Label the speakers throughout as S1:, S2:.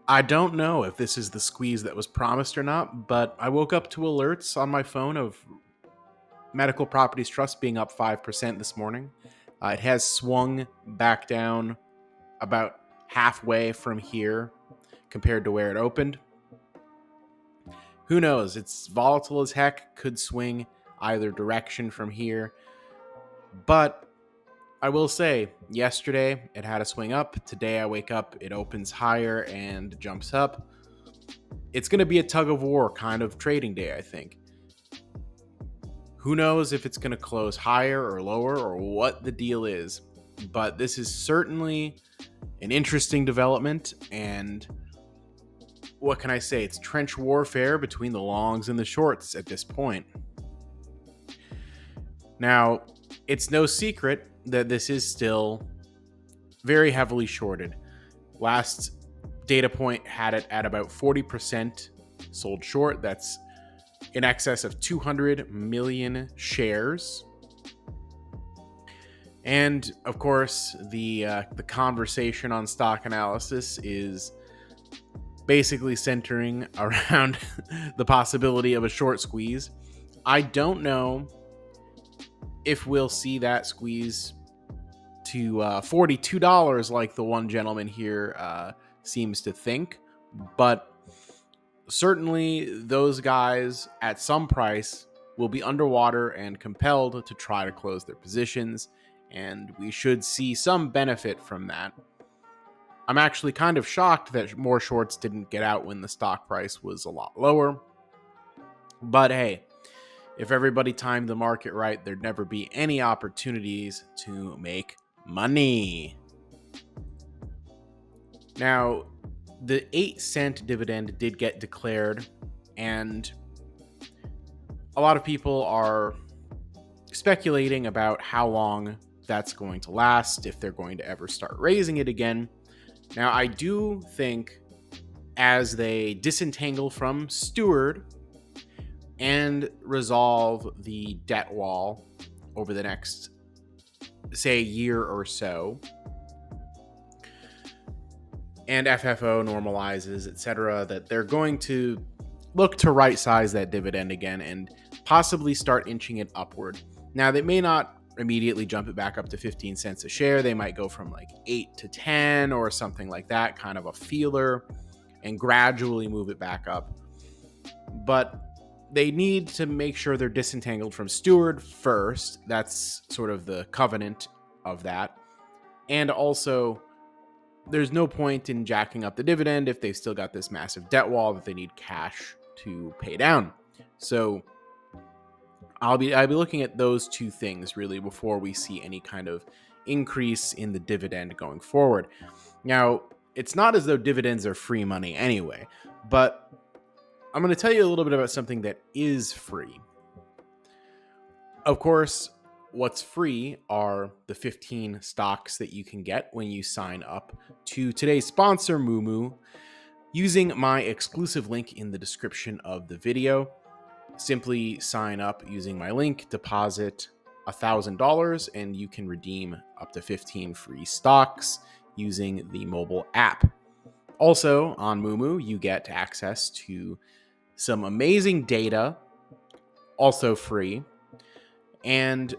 S1: I don't know if this is the squeeze that was promised or not, but I woke up to alerts on my phone of Medical Properties Trust being up 5% this morning. It has swung back down about halfway from here compared to where it opened. Who knows? It's volatile as heck, could swing either direction from here. But I will say, yesterday it had a swing up. Today I wake up, it opens higher and jumps up. It's going to be a tug of war kind of trading day, I think. Who knows if it's going to close higher or lower or what the deal is. But this is certainly an interesting development, and what can I say? It's trench warfare between the longs and the shorts at this point. Now, it's no secret that this is still very heavily shorted. Last data point had it at about 40% sold short. That's in excess of 200 million shares. And of course, the conversation on stock analysis is basically centering around the possibility of a short squeeze. I don't know if we'll see that squeeze to $42 like the one gentleman here seems to think, but certainly those guys at some price will be underwater and compelled to try to close their positions, and we should see some benefit from that. I'm actually kind of shocked that more shorts didn't get out when the stock price was a lot lower. But hey, if everybody timed the market right, there'd never be any opportunities to make money. Now, the 8-cent dividend did get declared, and a lot of people are speculating about how long that's going to last, if they're going to ever start raising it again. Now, I do think as they disentangle from Steward and resolve the debt wall over the next, say, year or so, and FFO normalizes, etc., that they're going to look to right size that dividend again and possibly start inching it upward. Now, they may not immediately jump it back up to 15 cents a share. They might go from like 8 to 10 or something like that, kind of a feeler, and gradually move it back up. But they need to make sure they're disentangled from Steward first. That's sort of the covenant of that. And also, there's no point in jacking up the dividend if they've still got this massive debt wall that they need cash to pay down. So I'll be looking at those two things really before we see any kind of increase in the dividend going forward. Now, it's not as though dividends are free money anyway, but I'm going to tell you a little bit about something that is free. Of course, what's free are the 15 stocks that you can get when you sign up to today's sponsor, Mumu, using my exclusive link in the description of the video. Simply sign up using my link, deposit $1,000, and you can redeem up to 15 free stocks using the mobile app. Also, on Moomoo, you get access to some amazing data, also free, and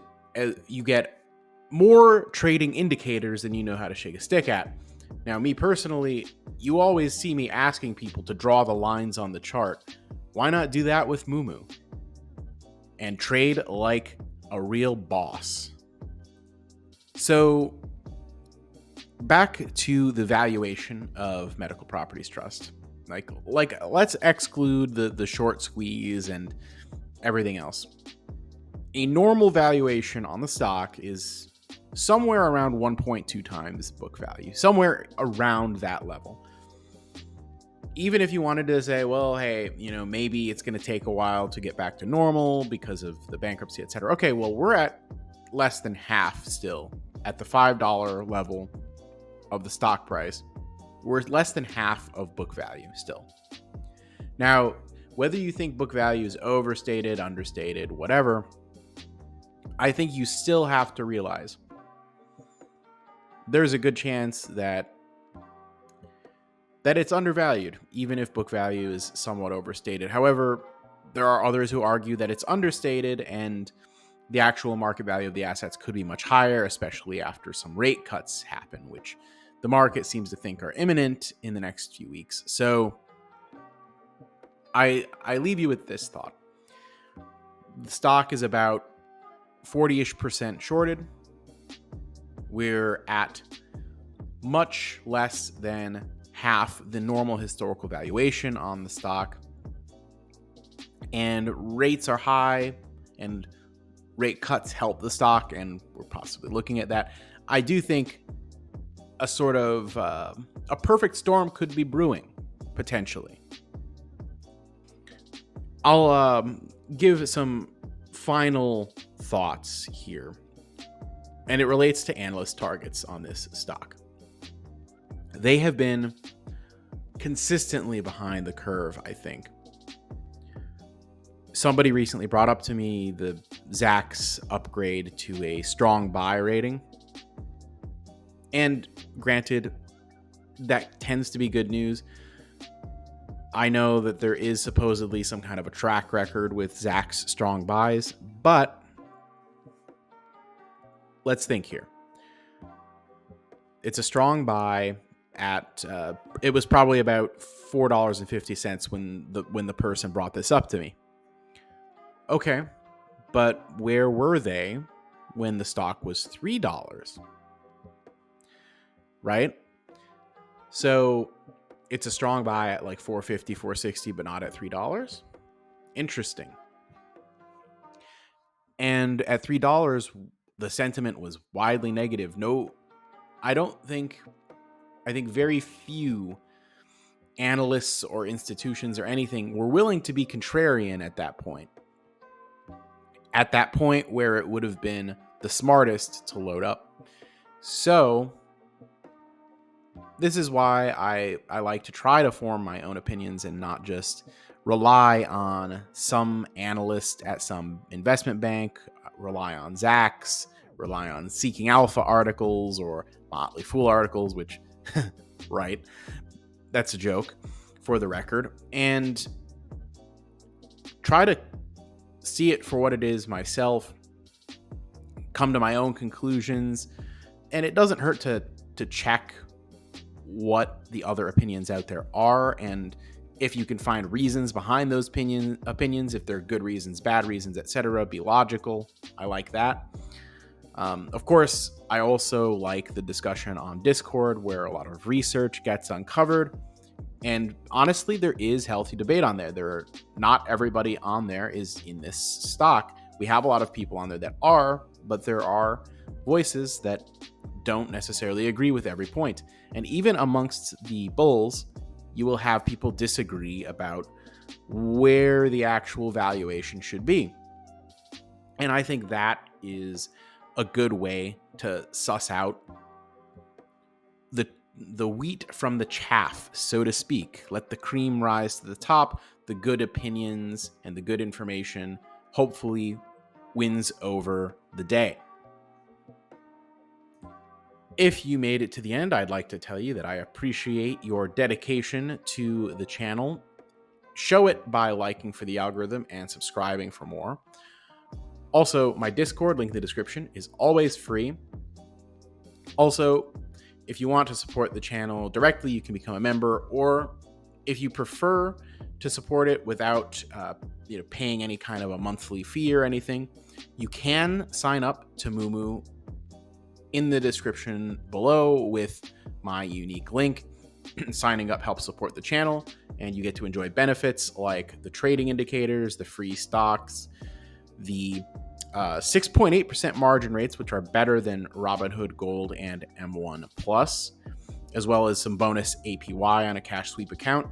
S1: you get more trading indicators than you know how to shake a stick at. Now, me personally, you always see me asking people to draw the lines on the chart. Why not do that with Mumu and trade like a real boss? So back to the valuation of Medical Properties Trust. Like let's exclude the short squeeze and everything else. A normal valuation on the stock is somewhere around 1.2 times book value, somewhere around that level. Even if you wanted to say, well, hey, maybe it's going to take a while to get back to normal because of the bankruptcy, etc. Okay, well, we're at less than half still at the $5 level of the stock price. We're less than half of book value still. Now, whether you think book value is overstated, understated, whatever, I think you still have to realize there's a good chance that that it's undervalued, even if book value is somewhat overstated. However, there are others who argue that it's understated and the actual market value of the assets could be much higher, especially after some rate cuts happen, which the market seems to think are imminent in the next few weeks. So I leave you with this thought. The stock is about 40-ish% shorted. We're at much less than half the normal historical valuation on the stock. And rates are high, and rate cuts help the stock, and we're possibly looking at that. I do think a sort of a perfect storm could be brewing, potentially. I'll give some final thoughts here, and it relates to analyst targets on this stock. They have been consistently behind the curve, I think. Somebody recently brought up to me the Zacks upgrade to a strong buy rating. And granted, that tends to be good news. I know that there is supposedly some kind of a track record with Zacks strong buys, but let's think here. It's a strong buy at, it was probably about $4.50 when the person brought this up to me. Okay, but where were they when the stock was $3? Right? So it's a strong buy at like $4.50, $4.60, but not at $3. Interesting. And at $3, the sentiment was widely negative. I think very few analysts or institutions or anything were willing to be contrarian at that point. At that point where it would have been the smartest to load up. So this is why I like to try to form my own opinions and not just rely on some analyst at some investment bank, rely on Zacks, rely on Seeking Alpha articles or Motley Fool articles, which, right, that's a joke for the record, and try to see it for what it is myself, come to my own conclusions, and it doesn't hurt to check what the other opinions out there are, and if you can find reasons behind those opinions, if they're good reasons, bad reasons, etc., be logical. I like that. Of course, I also like the discussion on Discord where a lot of research gets uncovered. And honestly, there is healthy debate on there. Not everybody on there is in this stock. We have a lot of people on there that are, but there are voices that don't necessarily agree with every point. And even amongst the bulls, you will have people disagree about where the actual valuation should be. And I think that is a good way to suss out the wheat from the chaff, so to speak. Let the cream rise to the top. The good opinions and the good information hopefully wins over the day. If you made it to the end, I'd like to tell you that I appreciate your dedication to the channel. Show it by liking for the algorithm and subscribing for more. Also, my Discord, link in the description, is always free. Also, if you want to support the channel directly, you can become a member, or if you prefer to support it without paying any kind of a monthly fee or anything, you can sign up to Mumu in the description below with my unique link. Signing up helps support the channel, and you get to enjoy benefits like the trading indicators, the free stocks, the 6.8% margin rates, which are better than Robinhood Gold and M1 Plus, as well as some bonus APY on a cash sweep account.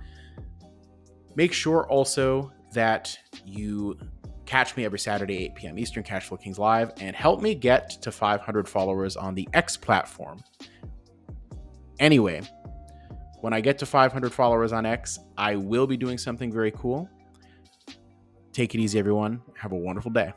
S1: Make sure also that you catch me every Saturday, 8 p.m. Eastern, Cashflow Kings Live, and help me get to 500 followers on the X platform. Anyway, when I get to 500 followers on X, I will be doing something very cool. Take it easy, everyone. Have a wonderful day.